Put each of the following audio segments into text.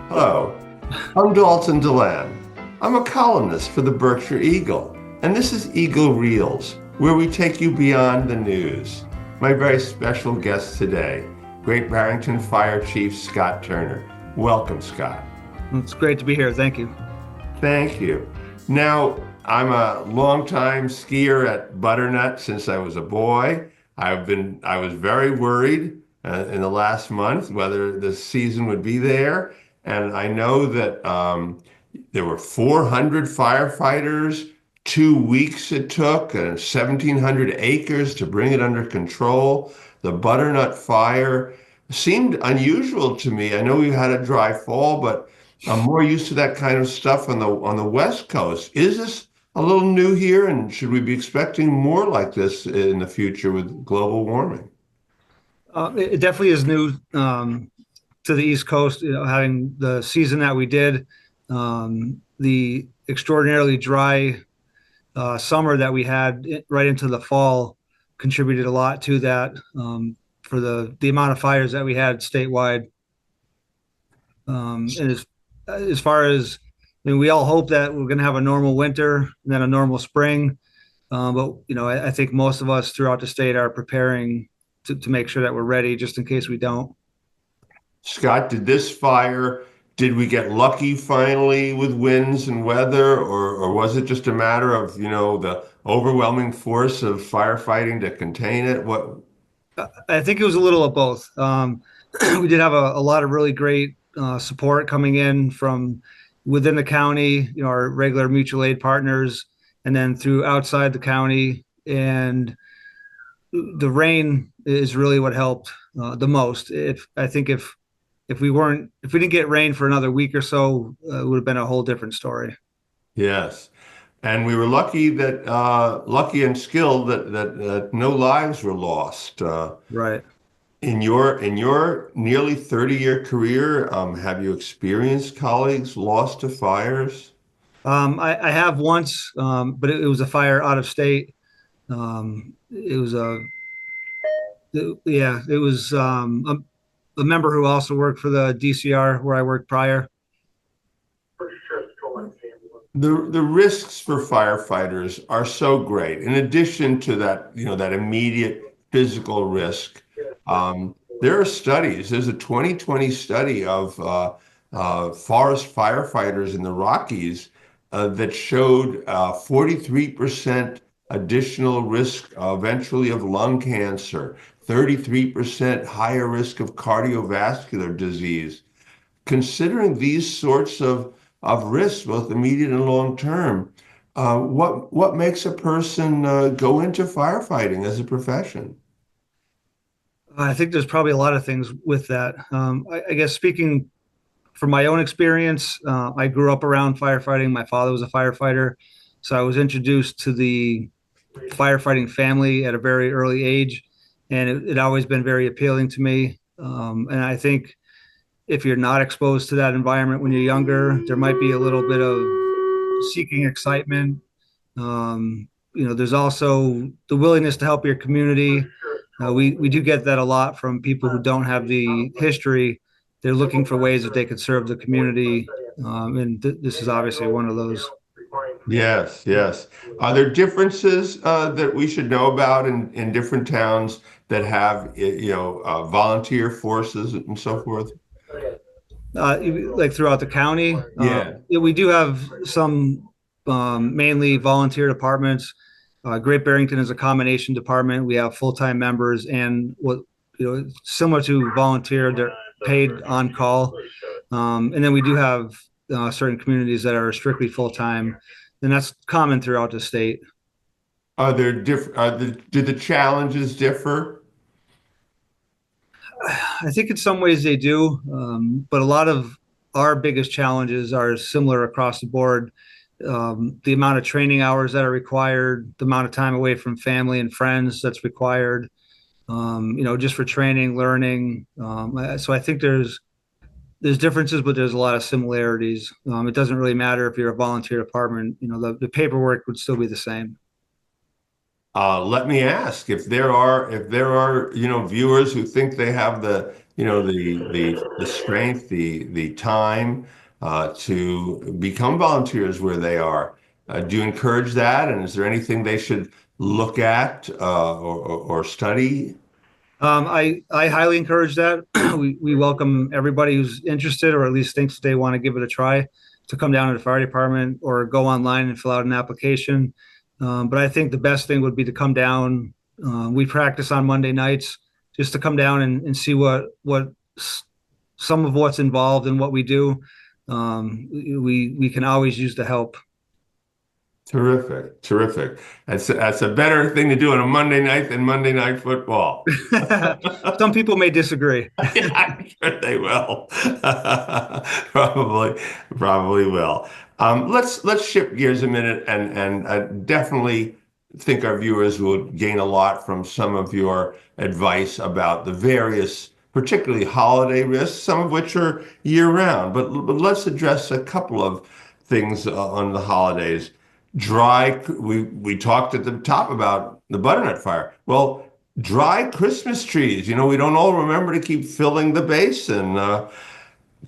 Hello, I'm Dalton Deland. I'm a columnist for the Berkshire Eagle, and this is Eagle Reels, where we take you beyond the news. My very special guest today, Great Barrington Fire Chief Scott Turner. Welcome, Scott. It's great to be here. Thank you. Thank you. Now, I'm a longtime skier at Butternut since I was a boy. I was very worried in the last month whether the season would be there. And I know that there were 400 firefighters, 2 weeks it took, and 1,700 acres to bring it under control. The Butternut fire seemed unusual to me. I know we had a dry fall, but I'm more used to that kind of stuff on the West Coast. Is this a little new here, and should we be expecting more like this in the future with global warming? It definitely is new to the East Coast, having the season that we did, the extraordinarily dry summer that we had right into the fall contributed a lot to that for the amount of fires that we had statewide. And as far as I mean, we all hope that we're going to have a normal winter and then a normal spring. But I think most of us throughout the state are preparing to make sure that we're ready just in case we don't. Scott, did we get lucky finally with winds and weather, or was it just a matter of, the overwhelming force of firefighting to contain it? What? I think it was a little of both. We did have a lot of really great support coming in from within the county, our regular mutual aid partners, and then through outside the county. And the rain is really what helped the most. If we didn't get rain for another week or so, it would have been a whole different story. Yes. And we were lucky and skilled that no lives were lost. Right. In your nearly 30-year career, have you experienced colleagues lost to fires? I have once, but it was a fire out of state. It was yeah, it was a member who also worked for the DCR where I worked prior. The risks for firefighters are so great. In addition to that, that immediate physical risk, there are studies. There's a 2020 study of forest firefighters in the Rockies that showed 43% additional risk eventually of lung cancer, 33% higher risk of cardiovascular disease. Considering these sorts of risks, both immediate and long term, what makes a person go into firefighting as a profession? I think there's probably a lot of things with that. I guess speaking from my own experience, I grew up around firefighting. My father was a firefighter, so I was introduced to the firefighting family at a very early age, and it always been very appealing to me. And I think if you're not exposed to that environment when you're younger, there might be a little bit of seeking excitement. There's also the willingness to help your community. We do get that a lot from people who don't have the history. They're looking for ways that they could serve the community, and this is obviously one of those. Yes, yes. Are there differences that we should know about in different towns that have, volunteer forces and so forth? Like throughout the county, Yeah. yeah, we do have some mainly volunteer departments. Great Barrington is a combination department. We have full-time members and what similar to volunteer, they're paid on call. And then we do have certain communities that are strictly full-time, and that's common throughout the state. Do the challenges differ? I think in some ways they do, but a lot of our biggest challenges are similar across the board. The amount of training hours that are required, the amount of time away from family and friends that's required, just for training, learning. So I think there's differences, but there's a lot of similarities. It doesn't really matter if you're a volunteer department. The paperwork would still be the same. Let me ask if there are viewers who think they have the strength, the time to become volunteers where they are. Do you encourage that? And is there anything they should look at or study? I highly encourage that. We welcome everybody who's interested, or at least thinks they want to give it a try, to come down to the fire department or go online and fill out an application. But I think the best thing would be to come down. We practice on Monday nights, just to come down and see what some of what's involved in what we do. We can always use the help. Terrific, terrific. That's a better thing to do on a Monday night than Monday Night Football. Some people may disagree. Yeah, I'm sure they will. Probably, probably will. Let's shift gears a minute, and definitely think our viewers will gain a lot from some of your advice about the various, particularly holiday risks, some of which are year round. But let's address a couple of things on the holidays. We talked at the top about the butternut fire. Well, dry Christmas trees. We don't all remember to keep filling the basin.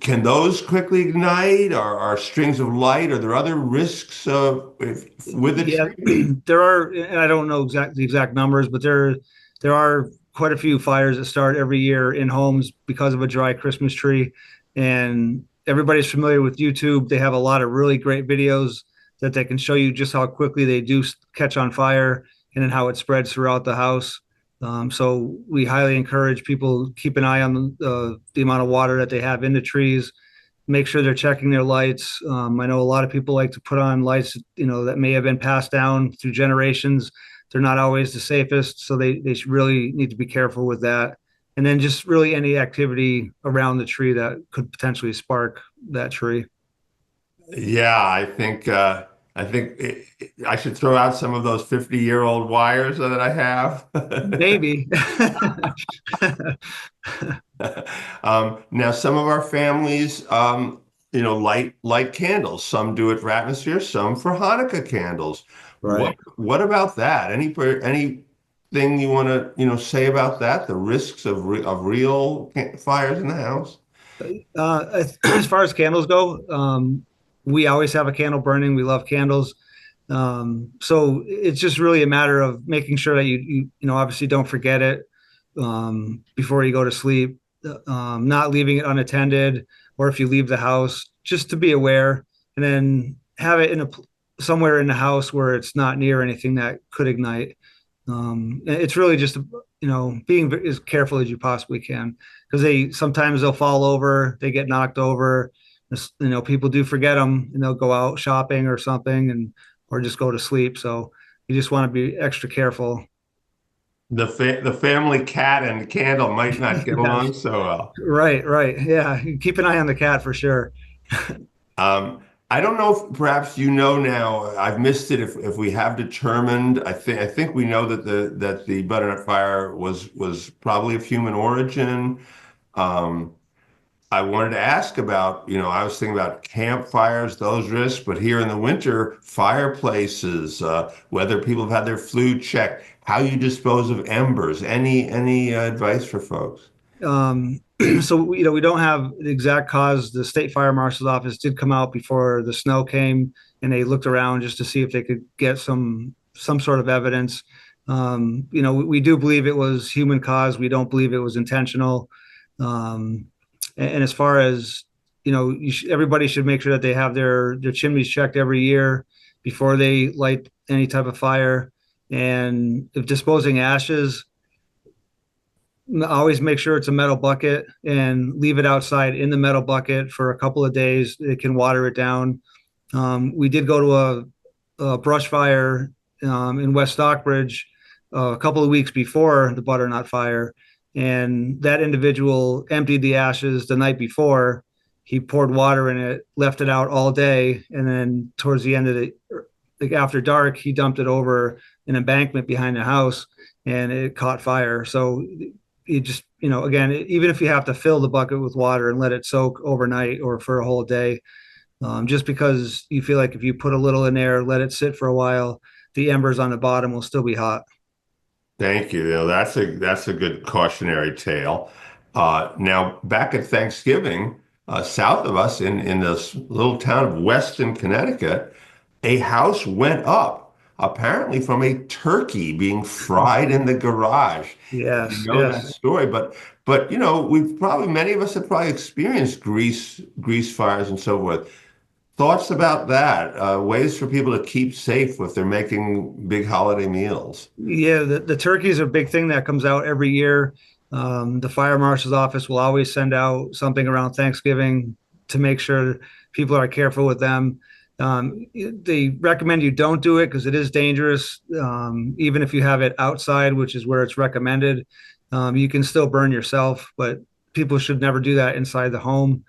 Can those quickly ignite? Are strings of light? Are there other risks with a Yeah, tree? there are, and I don't know the exact numbers, but there are quite a few fires that start every year in homes because of a dry Christmas tree. And everybody's familiar with YouTube. They have a lot of really great videos that they can show you just how quickly they do catch on fire and then how it spreads throughout the house. So we highly encourage people keep an eye on the amount of water that they have in the trees. Make sure they're checking their lights. I know a lot of people like to put on lights, that may have been passed down through generations. They're not always the safest, so they should really need to be careful with that. And then just really any activity around the tree that could potentially spark that tree. Yeah, I should throw out some of those 50-year-old wires that I have. Maybe. Now, some of our families, light candles. Some do it for atmosphere, some for Hanukkah candles. What Right. what about that? Anything you want to say about that? The risks of real fires in the house? As far as candles go, we always have a candle burning. We love candles. So it's just really a matter of making sure that you obviously don't forget it before you go to sleep, not leaving it unattended, or if you leave the house, just to be aware, and then have it somewhere in the house where it's not near anything that could ignite. It's really just being as careful as you possibly can, because they'll fall over, they get knocked over. People do forget them, and they'll go out shopping or something, or just go to sleep. So you just want to be extra careful. The family cat and candle might not get Yes. along so well. Right, right. Yeah. Keep an eye on the cat for sure. Um, I don't know if perhaps now. I've missed it. If we have determined, I think we know that the butternut fire was probably of human origin. Um, I wanted to ask about, I was thinking about campfires, those risks, but here in the winter, fireplaces, whether people have had their flue checked, how you dispose of embers. Any advice for folks? Um, so we don't have the exact cause. The state fire marshal's office did come out before the snow came, and they looked around just to see if they could get some sort of evidence. We do believe it was human cause. We don't believe it was intentional. Um, and as far as everybody should make sure that they have their chimneys checked every year before they light any type of fire. And if disposing ashes, always make sure it's a metal bucket and leave it outside in the metal bucket for a couple of days. It can water it down. We did go to a brush fire in West Stockbridge a couple of weeks before the butternut fire, and that individual emptied the ashes the night before. He poured water in it, left it out all day, and then towards the end of like after dark, he dumped it over an embankment behind the house, and it caught fire. So you just, again, even if you have to fill the bucket with water and let it soak overnight or for a whole day, just because you feel like if you put a little in there, let it sit for a while, the embers on the bottom will still be hot. Thank you. You know, that's a good cautionary tale. Now, back at Thanksgiving, south of us in this little town of Weston, Connecticut, a house went up, apparently from a turkey being fried in the garage. You Yes, know that yes. story, but you know, we've probably many of us have probably experienced grease fires and so forth. Thoughts about that? Ways for people to keep safe if they're making big holiday meals. Yeah, the turkey is a big thing that comes out every year. The fire marshal's office will always send out something around Thanksgiving to make sure people are careful with them. They recommend you don't do it because it is dangerous. Even if you have it outside, which is where it's recommended, you can still burn yourself, but people should never do that inside the home.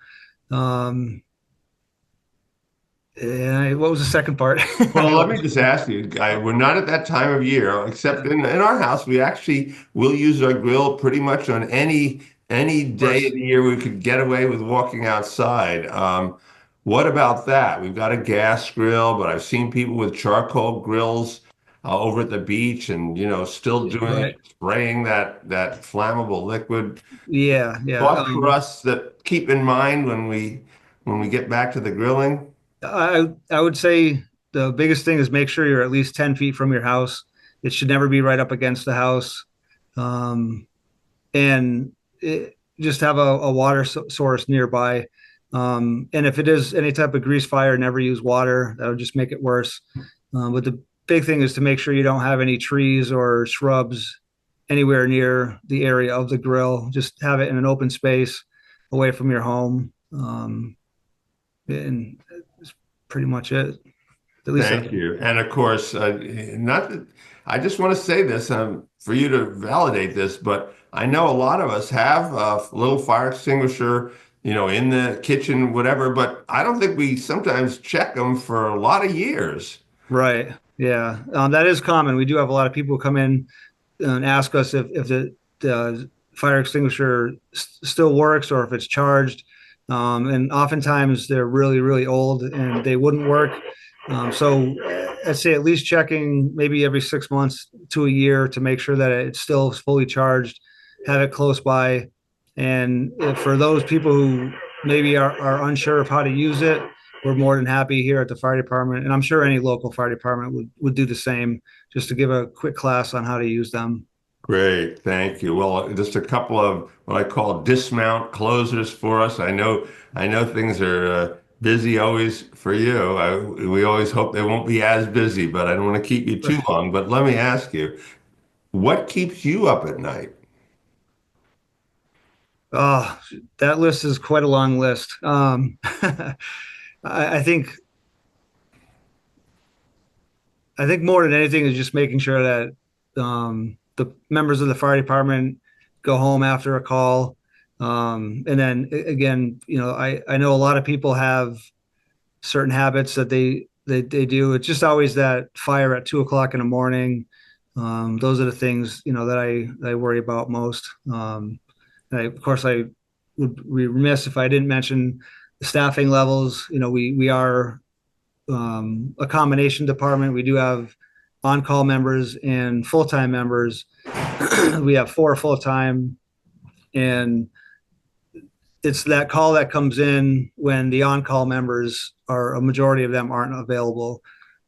Um, what was the second part? Well, let me just ask you, we're not at that time of year, except Yeah, in our house, we actually will use our grill pretty much on any of day of course. the year we could get away with walking outside. What about that? We've got a gas grill, but I've seen people with charcoal grills over at the beach and, you know, still doing Right. spraying that flammable liquid. Yeah, yeah. Thoughts for us that keep in mind when we get back to the grilling? I would say the biggest thing is make sure you're at least 10 feet from your house. It should never be right up against the house. Um, and just have a water source nearby. And if it is any type of grease fire, never use water. That would just make it worse. But the big thing is to make sure you don't have any trees or shrubs anywhere near the area of the grill. Just have it in an open space away from your home. And that's pretty much it. At least I Thank think. you. And of course, not that I just want to say this for you to validate this, but I know a lot of us have a little fire extinguisher, you know, in the kitchen, whatever, but I don't think we sometimes check them for a lot of years. Right. Yeah. That is common. We do have a lot of people come in and ask us if the fire extinguisher still works or if it's charged. And oftentimes they're really, really old and they wouldn't work. So I'd say at least checking maybe every 6 months to a year to make sure that it's still fully charged, have it close by. And if for those people who maybe are unsure of how to use it, we're more than happy here at the fire department. And I'm sure any local fire department would do the same just to give a quick class on how to use them. Great, thank you. Well, just a couple of what I call dismount closers for us. I know things are busy always for you. We always hope they won't be as busy, but I don't want to keep you too long. But let me ask you, what keeps you up at night? Oh, that list is quite a long list. I think more than anything is just making sure that the members of the fire department go home after a call. And then again, I know a lot of people have certain habits that they do. It's just always that fire at 2 o'clock in the morning. Those are the things that I worry about most. Of course, I would be remiss if I didn't mention the staffing levels. We are a combination department. We do have on-call members and full-time members. We have four full-time, and it's that call that comes in when the on-call members are a majority of them aren't available.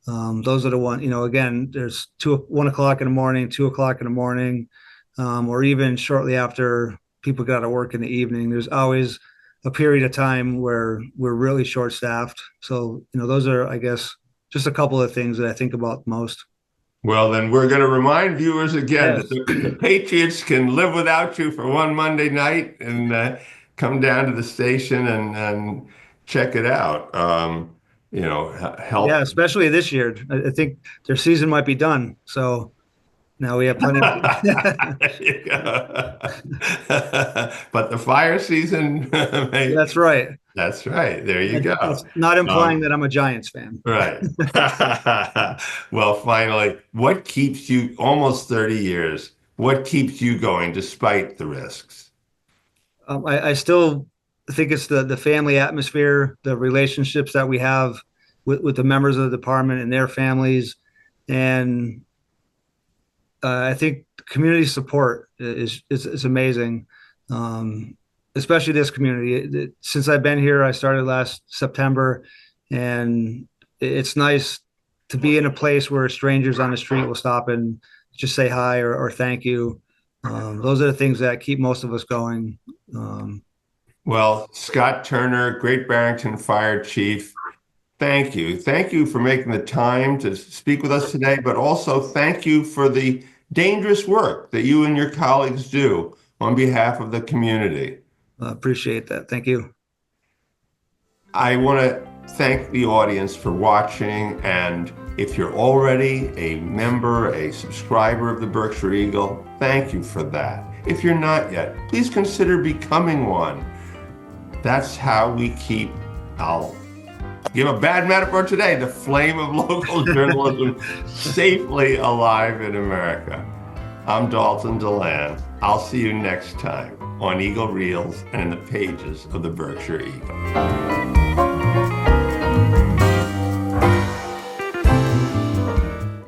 Those are the one, again, there's 1 o'clock in the morning, 2 o'clock in the morning, or even shortly after people got to work in the evening. There's always a period of time where we're really short staffed. So, those are, I guess, just a couple of things that I think about most. Well, then we're going to remind viewers again that Yes. the Patriots can live without you for one Monday night and come down to the station and check it out. Yeah, Help. especially this year. I think their season might be done. So now we have plenty of. There you go. But the fire season, That's right. that's right. There you go. That's not implying Um, that I'm a Giants fan. right. Well, finally, what keeps you almost 30 years? What keeps you going despite the risks? I still think it's the family atmosphere, the relationships that we have with the members of the department and their families, and I think community support is amazing. Um, Especially this community. Since I've been here, I started last September, and it's nice to be in a place where strangers on the street will stop and just say hi or thank you. Those are the things that keep most of us going. Um, Well, Scott Turner, Great Barrington Fire Chief, thank you. Thank you for making the time to speak with us today, but also thank you for the dangerous work that you and your colleagues do on behalf of the community. Appreciate that. Thank you. I want to thank the audience for watching, and if you're already a member, a subscriber of the Berkshire Eagle, thank you for that. If you're not yet, please consider becoming one. That's how we keep, I'll give a bad metaphor today, the flame of local journalism safely alive in America. I'm Dalton DeLand. I'll see you next time on Eagle Reels and in the pages of the Berkshire Eagle.